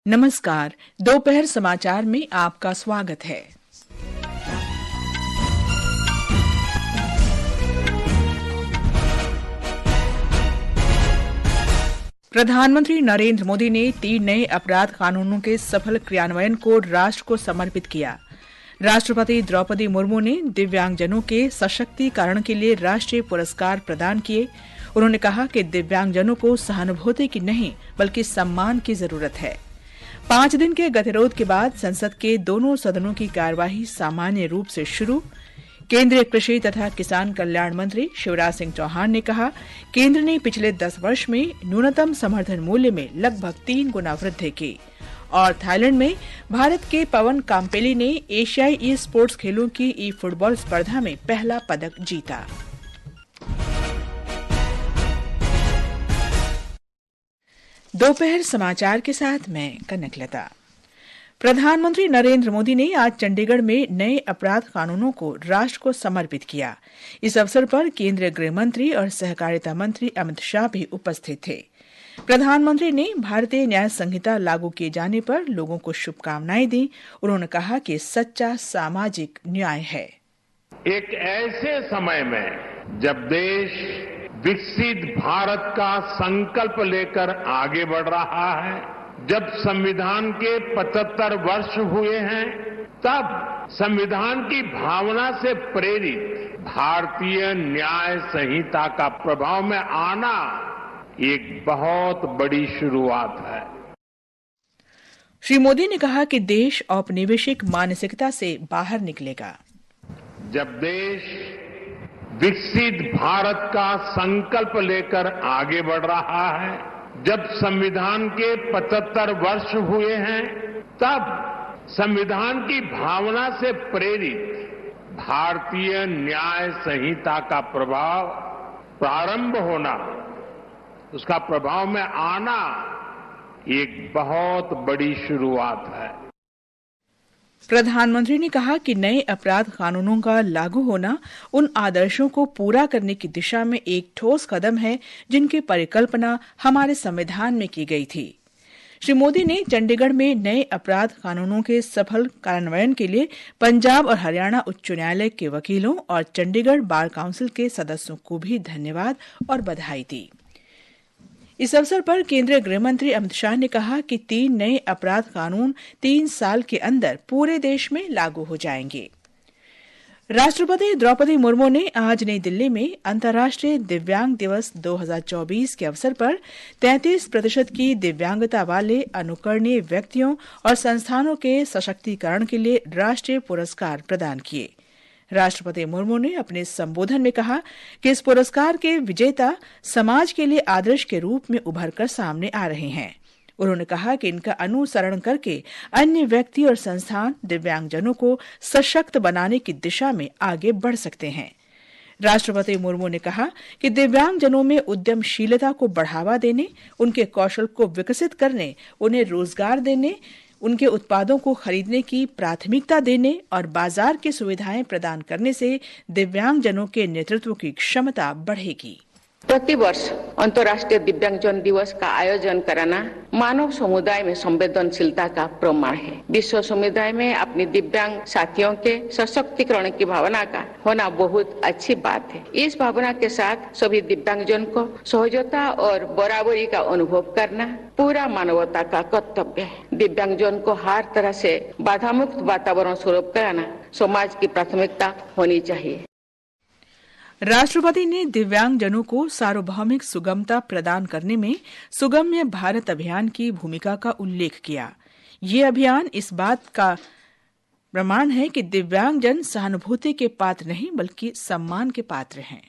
नमस्कार। दोपहर समाचार में आपका स्वागत है। प्रधानमंत्री नरेंद्र मोदी ने 3 नए अपराध कानूनों के सफल क्रियान्वयन को राष्ट्र को समर्पित किया। राष्ट्रपति द्रौपदी मुर्मू ने दिव्यांगजनों के सशक्तिकरण के लिए राष्ट्रीय पुरस्कार प्रदान किए। उन्होंने कहा कि दिव्यांगजनों को सहानुभूति की नहीं बल्कि सम्मान की जरूरत है। 5 दिन के गतिरोध के बाद संसद के दोनों सदनों की कार्यवाही सामान्य रूप से शुरू। केंद्रीय कृषि तथा किसान कल्याण मंत्री शिवराज सिंह चौहान ने कहा, केंद्र ने पिछले 10 वर्ष में न्यूनतम समर्थन मूल्य में लगभग 3 गुना वृद्धि की। और थाईलैंड में भारत के पवन काम्पेली ने एशियाई ई स्पोर्ट्स खेलों की ई फुटबॉल स्पर्धा में पहला पदक जीता। दोपहर समाचार के साथ मैं कनकलता। प्रधानमंत्री नरेंद्र मोदी ने आज चंडीगढ़ में नए अपराध कानूनों को राष्ट्र को समर्पित किया। इस अवसर पर केंद्रीय गृह मंत्री और सहकारिता मंत्री अमित शाह भी उपस्थित थे। प्रधानमंत्री ने भारतीय न्याय संहिता लागू किए जाने पर लोगों को शुभकामनाएं दी। उन्होंने कहा कि सच्चा सामाजिक न्याय है। एक ऐसे समय में जब देश विकसित भारत का संकल्प लेकर आगे बढ़ रहा है, जब संविधान के 75 वर्ष हुए हैं, तब संविधान की भावना से प्रेरित भारतीय न्याय संहिता का प्रभाव में आना एक बहुत बड़ी शुरुआत है। श्री मोदी ने कहा कि देश औपनिवेशिक मानसिकता से बाहर निकलेगा। जब देश विकसित भारत का संकल्प लेकर आगे बढ़ रहा है, जब संविधान के 75 वर्ष हुए हैं, तब संविधान की भावना से प्रेरित भारतीय न्याय संहिता का प्रभाव प्रारंभ होना, उसका प्रभाव में आना एक बहुत बड़ी शुरुआत है। प्रधानमंत्री ने कहा कि नए अपराध कानूनों का लागू होना उन आदर्शों को पूरा करने की दिशा में एक ठोस कदम है जिनकी परिकल्पना हमारे संविधान में की गई थी। श्री मोदी ने चंडीगढ़ में नए अपराध कानूनों के सफल कार्यान्वयन के लिए पंजाब और हरियाणा उच्च न्यायालय के वकीलों और चंडीगढ़ बार काउंसिल के सदस्यों को भी धन्यवाद और बधाई दी। इस अवसर पर केंद्रीय गृह मंत्री अमित शाह ने कहा कि 3 नए अपराध कानून 3 साल के अंदर पूरे देश में लागू हो जाएंगे। राष्ट्रपति द्रौपदी मुर्मू ने आज नई दिल्ली में अंतर्राष्ट्रीय दिव्यांग दिवस 2024 के अवसर पर 33% की दिव्यांगता वाले अनुकरणीय व्यक्तियों और संस्थानों के सशक्तिकरण के लिए राष्ट्रीय पुरस्कार प्रदान किए। राष्ट्रपति मुर्मू ने अपने संबोधन में कहा कि इस पुरस्कार के विजेता समाज के लिए आदर्श के रूप में उभरकर सामने आ रहे हैं। उन्होंने कहा कि इनका अनुसरण करके अन्य व्यक्ति और संस्थान दिव्यांगजनों को सशक्त बनाने की दिशा में आगे बढ़ सकते हैं। राष्ट्रपति मुर्मू ने कहा कि दिव्यांगजनों में उद्यमशीलता को बढ़ावा देने, उनके कौशल को विकसित करने, उन्हें रोजगार देने, उनके उत्पादों को खरीदने की प्राथमिकता देने और बाजार की सुविधाएं प्रदान करने से दिव्यांगजनों के नेतृत्व की क्षमता बढ़ेगी। प्रतिवर्ष अंतर्राष्ट्रीय दिव्यांगजन दिवस का आयोजन कराना मानव समुदाय में संवेदनशीलता का प्रमाण है। विश्व समुदाय में अपने दिव्यांग साथियों के सशक्तिकरण की भावना का होना बहुत अच्छी बात है। इस भावना के साथ सभी दिव्यांगजन को सहजता और बराबरी का अनुभव करना पूरा मानवता का कर्तव्य है। दिव्यांगजन को हर तरह से बाधा मुक्त वातावरण सुलभ कराना समाज की प्राथमिकता होनी चाहिए। राष्ट्रपति ने दिव्यांगजनों को सार्वभौमिक सुगमता प्रदान करने में सुगम्य भारत अभियान की भूमिका का उल्लेख किया। ये अभियान इस बात का प्रमाण है कि दिव्यांगजन सहानुभूति के पात्र नहीं बल्कि सम्मान के पात्र हैं।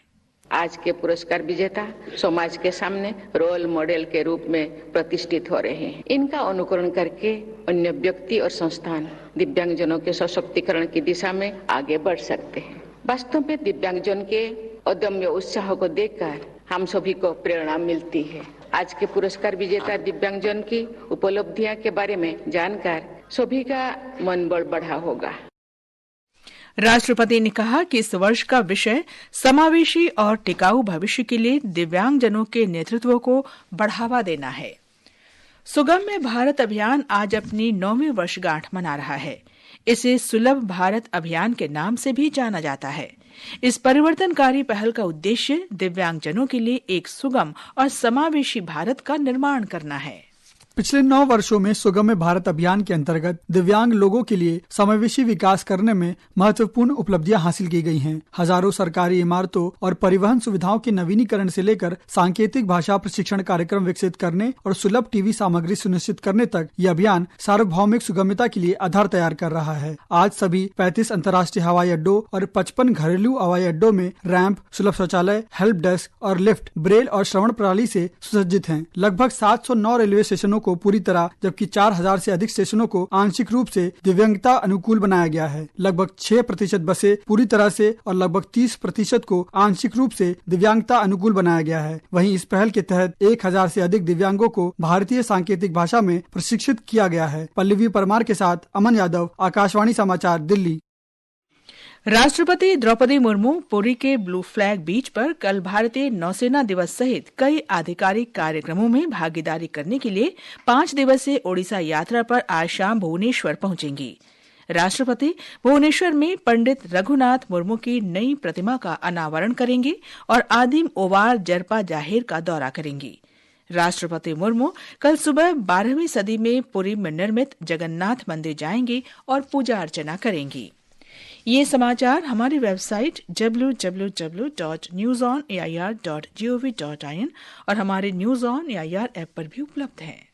आज के पुरस्कार विजेता समाज के सामने रोल मॉडल के रूप में प्रतिष्ठित हो रहे हैं। इनका अनुकरण करके अन्य व्यक्ति और संस्थान दिव्यांगजनों के सशक्तिकरण की दिशा में आगे बढ़ सकते हैं। वास्तव में दिव्यांगजन के अदम्य उत्साह को देखकर हम सभी को प्रेरणा मिलती है। आज के पुरस्कार विजेता दिव्यांगजन की उपलब्धियां के बारे में जानकर सभी का मनोबल बढ़ा होगा। राष्ट्रपति ने कहा कि इस वर्ष का विषय समावेशी और टिकाऊ भविष्य के लिए दिव्यांगजनों के नेतृत्व को बढ़ावा देना है। सुगम्य भारत अभियान आज अपनी 9वीं वर्षगांठ मना रहा है। इसे सुलभ भारत अभियान के नाम से भी जाना जाता है। इस परिवर्तनकारी पहल का उद्देश्य दिव्यांगजनों के लिए एक सुगम और समावेशी भारत का निर्माण करना है। पिछले 9 वर्षों में सुगम्य भारत अभियान के अंतर्गत दिव्यांग लोगों के लिए समावेशी विकास करने में महत्वपूर्ण उपलब्धियां हासिल की गई हैं। हजारों सरकारी इमारतों और परिवहन सुविधाओं के नवीनीकरण से लेकर सांकेतिक भाषा प्रशिक्षण कार्यक्रम विकसित करने और सुलभ टीवी सामग्री सुनिश्चित करने तक ये अभियान सार्वभौमिक सुगम्यता के लिए आधार तैयार कर रहा है। आज सभी 35 अंतर्राष्ट्रीय हवाई अड्डों और 55 घरेलू हवाई अड्डों में रैंप, सुलभ शौचालय, हेल्प डेस्क और लिफ्ट, ब्रेल और श्रवण प्रणाली से सुसज्जित हैं। लगभग 709 रेलवे स्टेशनों को पूरी तरह जबकि 4000 से अधिक स्टेशनों को आंशिक रूप से दिव्यांगता अनुकूल बनाया गया है। लगभग 6% बसें पूरी तरह से और लगभग 30% को आंशिक रूप से दिव्यांगता अनुकूल बनाया गया है। वहीं इस पहल के तहत 1000 से अधिक दिव्यांगों को भारतीय सांकेतिक भाषा में प्रशिक्षित किया गया है। पल्लवी परमार के साथ अमन यादव, आकाशवाणी समाचार, दिल्ली। राष्ट्रपति द्रौपदी मुर्मू पुरी के ब्लू फ्लैग बीच पर कल भारतीय नौसेना दिवस सहित कई आधिकारिक कार्यक्रमों में भागीदारी करने के लिए 5 दिवसीय ओडिशा यात्रा पर आज शाम भुवनेश्वर पहुंचेंगी। राष्ट्रपति भुवनेश्वर में पंडित रघुनाथ मुर्मू की नई प्रतिमा का अनावरण करेंगे और आदिम ओवार जरपा जाहिर का दौरा करेंगी। राष्ट्रपति मुर्मू कल सुबह 12वीं सदी में पुरी में निर्मित जगन्नाथ मंदिर जाएंगी और पूजा अर्चना करेंगी। ये समाचार हमारी वेबसाइट www.newsonair.gov.in और हमारे न्यूज ऑन एआईआर ऐप पर भी उपलब्ध हैं।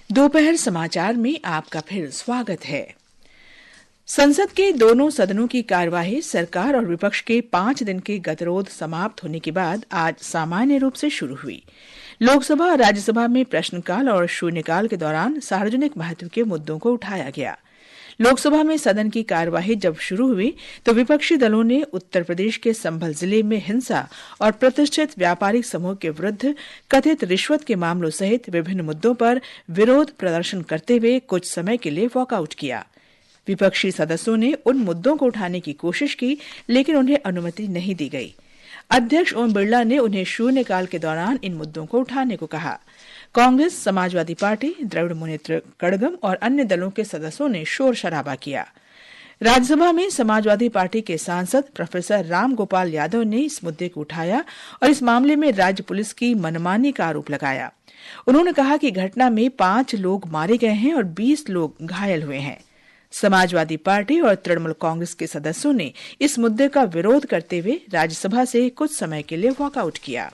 दोपहर समाचार में आपका फिर स्वागत है। संसद के दोनों सदनों की कार्यवाही सरकार और विपक्ष के 5 दिन के गतिरोध समाप्त होने के बाद आज सामान्य रूप से शुरू हुई। लोकसभा और राज्यसभा में प्रश्नकाल और शून्यकाल के दौरान सार्वजनिक महत्व के मुद्दों को उठाया गया। लोकसभा में सदन की कार्यवाही जब शुरू हुई तो विपक्षी दलों ने उत्तर प्रदेश के संभल जिले में हिंसा और प्रतिष्ठित व्यापारिक समूह के विरुद्ध कथित रिश्वत के मामलों सहित विभिन्न मुद्दों पर विरोध प्रदर्शन करते हुए कुछ समय के लिए वॉकआउट किया। विपक्षी सदस्यों ने उन मुद्दों को उठाने की कोशिश की, लेकिन उन्हें अनुमति नहीं दी गई। अध्यक्ष ओम बिरला ने उन्हें शून्यकाल के दौरान इन मुद्दों को उठाने को कहा। कांग्रेस, समाजवादी पार्टी, द्रविड़ मुनेत्र कड़गम और अन्य दलों के सदस्यों ने शोर शराबा किया। राज्यसभा में समाजवादी पार्टी के सांसद प्रोफेसर राम गोपाल यादव ने इस मुद्दे को उठाया और इस मामले में राज्य पुलिस की मनमानी का आरोप लगाया। उन्होंने कहा कि घटना में 5 लोग मारे गए हैं और 20 लोग घायल हुए हैं। समाजवादी पार्टी और तृणमूल कांग्रेस के सदस्यों ने इस मुद्दे का विरोध करते हुए राज्यसभा से कुछ समय के लिए वॉकआउट किया।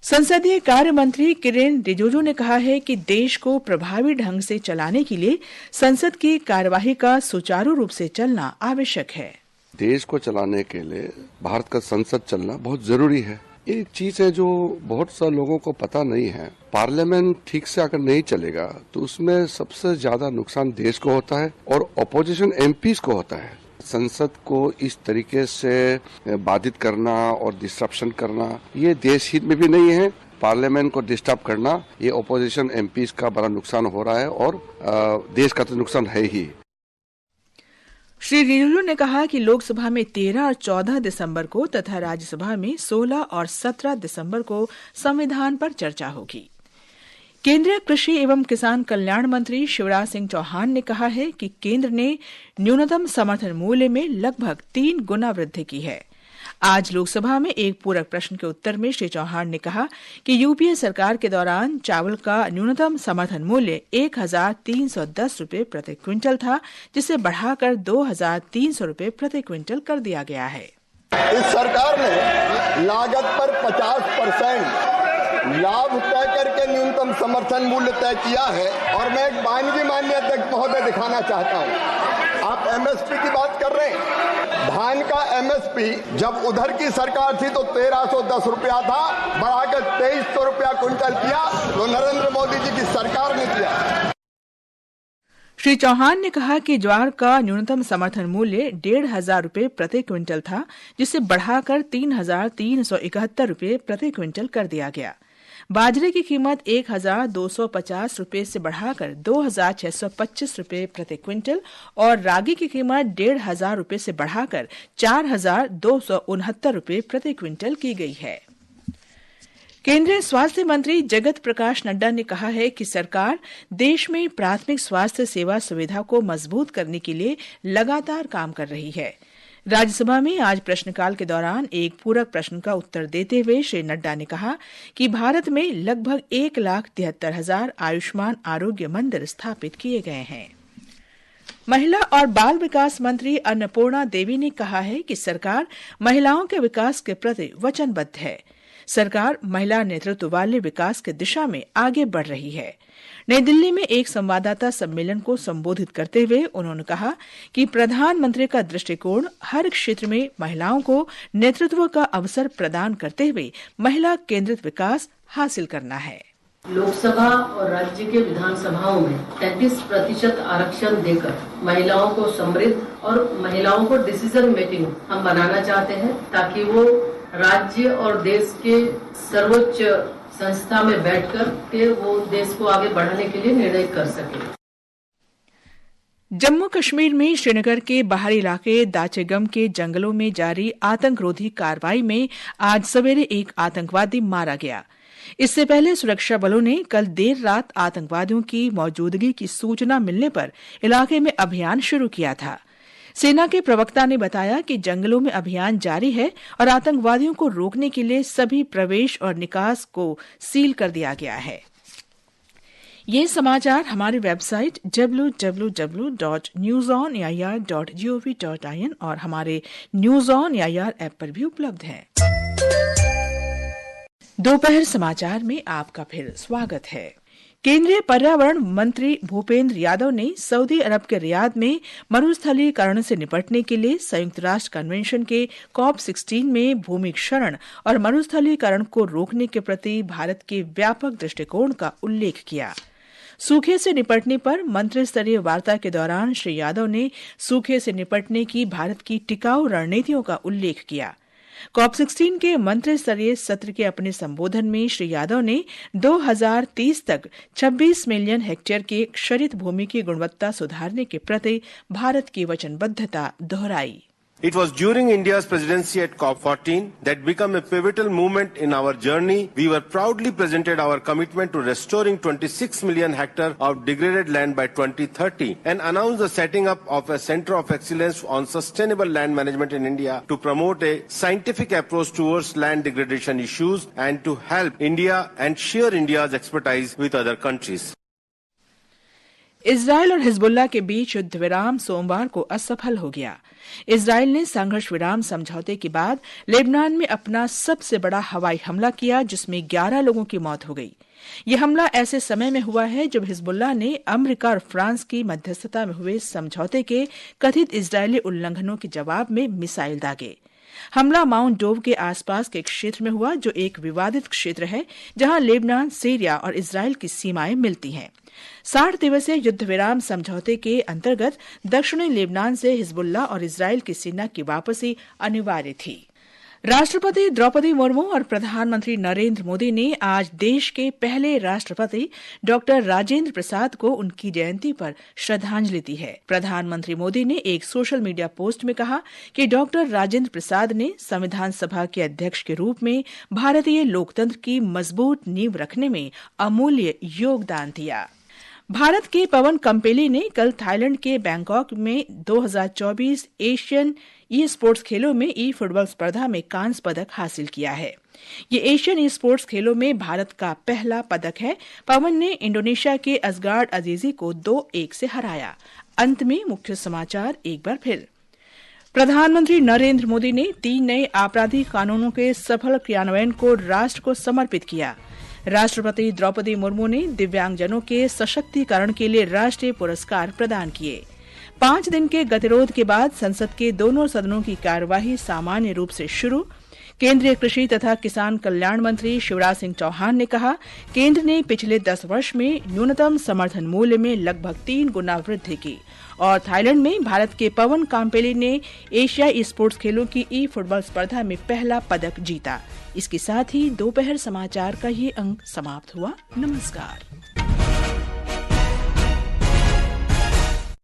संसदीय कार्य मंत्री किरेन रिजिजू ने कहा है कि देश को प्रभावी ढंग से चलाने के लिए संसद की कार्यवाही का सुचारू रूप से चलना आवश्यक है। देश को चलाने के लिए भारत का संसद चलना बहुत जरूरी है। एक चीज है जो बहुत सा लोगों को पता नहीं है, पार्लियामेंट ठीक से अगर नहीं चलेगा तो उसमें सबसे ज्यादा नुकसान देश को होता है और ऑपोजिशन एमपीज को होता है। संसद को इस तरीके से बाधित करना और डिस्ट्रप्शन करना ये देश हित में भी नहीं है। पार्लियामेंट को डिस्टर्ब करना ये ऑपोजिशन एमपीज का बड़ा नुकसान हो रहा है और देश का तो नुकसान है ही। श्री रिजिजू ने कहा कि लोकसभा में 13 और 14 दिसंबर को तथा राज्यसभा में 16 और 17 दिसंबर को संविधान पर चर्चा होगी। केंद्रीय कृषि एवं किसान कल्याण मंत्री शिवराज सिंह चौहान ने कहा है कि केंद्र ने न्यूनतम समर्थन मूल्य में लगभग 3 गुना वृद्धि की है। आज लोकसभा में एक पूरक प्रश्न के उत्तर में श्री चौहान ने कहा कि यूपीए सरकार के दौरान चावल का न्यूनतम समर्थन मूल्य 1310 रुपये प्रति क्विंटल था, जिसे बढ़ाकर 2300 रुपये प्रति क्विंटल कर दिया गया है। इस सरकार ने लागत पर 50% लाभ तय करके न्यूनतम समर्थन मूल्य तय किया है और मैं एक वानगी माननीय अध्यक्ष महोदय दिखाना चाहता हूं। आप एमएसपी की बात कर रहे हैं, धान का एमएसपी जब उधर की सरकार थी तो 1310 रुपया था, बढ़ाकर 2300 रुपया क्विंटल किया तो नरेंद्र मोदी जी की सरकार ने किया। श्री चौहान ने कहा कि ज्वार का न्यूनतम समर्थन मूल्य 1500 रुपये प्रति क्विंटल था, जिसे बढ़ाकर 3371 रुपये प्रति क्विंटल कर दिया गया। बाजरे की कीमत 1250 रुपये से बढ़ाकर 2625 रुपये प्रति क्विंटल और रागी की कीमत 1500 रुपये से बढ़ाकर 4269 रुपये प्रति क्विंटल की गई है। केंद्रीय स्वास्थ्य मंत्री जगत प्रकाश नड्डा ने कहा है कि सरकार देश में प्राथमिक स्वास्थ्य सेवा सुविधा को मजबूत करने के लिए लगातार काम कर रही है। राज्यसभा में आज प्रश्नकाल के दौरान एक पूरक प्रश्न का उत्तर देते हुए श्री नड्डा ने कहा कि भारत में लगभग 1,73,000 आयुष्मान आरोग्य मंदिर स्थापित किए गए हैं। महिला और बाल विकास मंत्री अन्नपूर्णा देवी ने कहा है कि सरकार महिलाओं के विकास के प्रति वचनबद्ध है। सरकार महिला नेतृत्व वाले विकास की दिशा में आगे बढ़ रही है। नई दिल्ली में एक संवाददाता सम्मेलन को संबोधित करते हुए उन्होंने कहा कि प्रधानमंत्री का दृष्टिकोण हर क्षेत्र में महिलाओं को नेतृत्व का अवसर प्रदान करते हुए महिला केंद्रित विकास हासिल करना है। लोकसभा और राज्य के विधानसभाओं में 33% आरक्षण देकर महिलाओं को समृद्ध और महिलाओं को डिसीजन मेकिंग हम बनाना चाहते हैं, ताकि वो राज्य और देश के सर्वोच्च संस्था में बैठकर के वो देश को आगे बढ़ाने के लिए निर्णय कर सके। जम्मू कश्मीर में श्रीनगर के बाहरी इलाके दाचेगम के जंगलों में जारी आतंकरोधी कार्रवाई में आज सवेरे एक आतंकवादी मारा गया। इससे पहले सुरक्षा बलों ने कल देर रात आतंकवादियों की मौजूदगी की सूचना मिलने पर इलाके में अभियान शुरू किया था। सेना के प्रवक्ता ने बताया कि जंगलों में अभियान जारी है और आतंकवादियों को रोकने के लिए सभी प्रवेश और निकास को सील कर दिया गया है। ये समाचार हमारी वेबसाइट www.newsonair.gov.in और हमारे न्यूज ऑन एआईआर ऐप पर भी उपलब्ध हैं। दोपहर समाचार में आपका फिर स्वागत है। केंद्रीय पर्यावरण मंत्री भूपेंद्र यादव ने सऊदी अरब के रियाद में मरुस्थलीकरण से निपटने के लिए संयुक्त राष्ट्र कन्वेंशन के COP16 में भूमि क्षरण और मरुस्थलीकरण को रोकने के प्रति भारत के व्यापक दृष्टिकोण का उल्लेख किया। सूखे से निपटने पर मंत्री स्तरीय वार्ता के दौरान श्री यादव ने सूखे से निपटने की भारत की टिकाऊ रणनीतियों का उल्लेख किया। COP16 के मंत्री स्तरीय सत्र के अपने संबोधन में श्री यादव ने 2030 तक 26 मिलियन हेक्टेयर के क्षरित भूमि की गुणवत्ता सुधारने के प्रति भारत की वचनबद्धता दोहराई। It was during India's presidency at COP14 that became a pivotal moment in our journey. We were proudly presented our commitment to restoring 26 million hectares of degraded land by 2030 and announced the setting up of a Center of Excellence on Sustainable Land Management in India to promote a scientific approach towards land degradation issues and to help India and share India's expertise with other countries. Israel और Hezbollah के बीच युद्ध विराम सोमवार को असफल हो गया। Israel ने संघर्ष विराम समझौते के बाद लेबनान में अपना सबसे बड़ा हवाई हमला किया, जिसमें 11 लोगों की मौत हो गई। यह हमला ऐसे समय में हुआ है जब हिजबुल्लाह ने अमेरिका और फ्रांस की मध्यस्थता में हुए समझौते के कथित इजरायली उल्लंघनों के जवाब में मिसाइल दागे। हमला माउंट डोव के आसपास के क्षेत्र में हुआ, जो एक विवादित क्षेत्र है जहां लेबनान, सीरिया और इजरायल की सीमाएं मिलती हैं। 60 दिवसीय युद्ध विराम समझौते के अंतर्गत दक्षिणी लेबनान से हिजबुल्लाह और इजरायल की सेना की वापसी अनिवार्य थी। राष्ट्रपति द्रौपदी मुर्मू और प्रधानमंत्री नरेंद्र मोदी ने आज देश के पहले राष्ट्रपति डॉक्टर राजेंद्र प्रसाद को उनकी जयंती पर श्रद्धांजलि दी है। प्रधानमंत्री मोदी ने एक सोशल मीडिया पोस्ट में कहा कि डॉक्टर राजेंद्र प्रसाद ने संविधान सभा के अध्यक्ष के रूप में भारतीय लोकतंत्र की मजबूत नींव रखने में अमूल्य योगदान दिया। भारत के पवन कम्पेली ने कल थाईलैंड के बैंकॉक में 2024 एशियन ई स्पोर्ट्स खेलों में ई फुटबॉल स्पर्धा में कांस्य पदक हासिल किया है। ये एशियन ई स्पोर्ट्स खेलों में भारत का पहला पदक है। पवन ने इंडोनेशिया के असगार्ड अजीजी को 2-1 से हराया। अंत में मुख्य समाचार एक बार फिर। प्रधानमंत्री नरेंद्र मोदी ने 3 नए आपराधिक कानूनों के सफल क्रियान्वयन को राष्ट्र को समर्पित किया। राष्ट्रपति द्रौपदी मुर्मू ने दिव्यांगजनों के सशक्तिकरण के लिए राष्ट्रीय पुरस्कार प्रदान किए। 5 दिन के गतिरोध के बाद संसद के दोनों सदनों की कार्यवाही सामान्य रूप से शुरू। केंद्रीय कृषि तथा किसान कल्याण मंत्री शिवराज सिंह चौहान ने कहा, केंद्र ने पिछले 10 वर्ष में न्यूनतम समर्थन मूल्य में लगभग 3 गुना वृद्धि की। और थाईलैंड में भारत के पवन काम्पेली ने एशियाई स्पोर्ट्स खेलों की ई फुटबॉल स्पर्धा में पहला पदक जीता। इसके साथ ही दोपहर समाचार का ये अंक समाप्त हुआ। नमस्कार।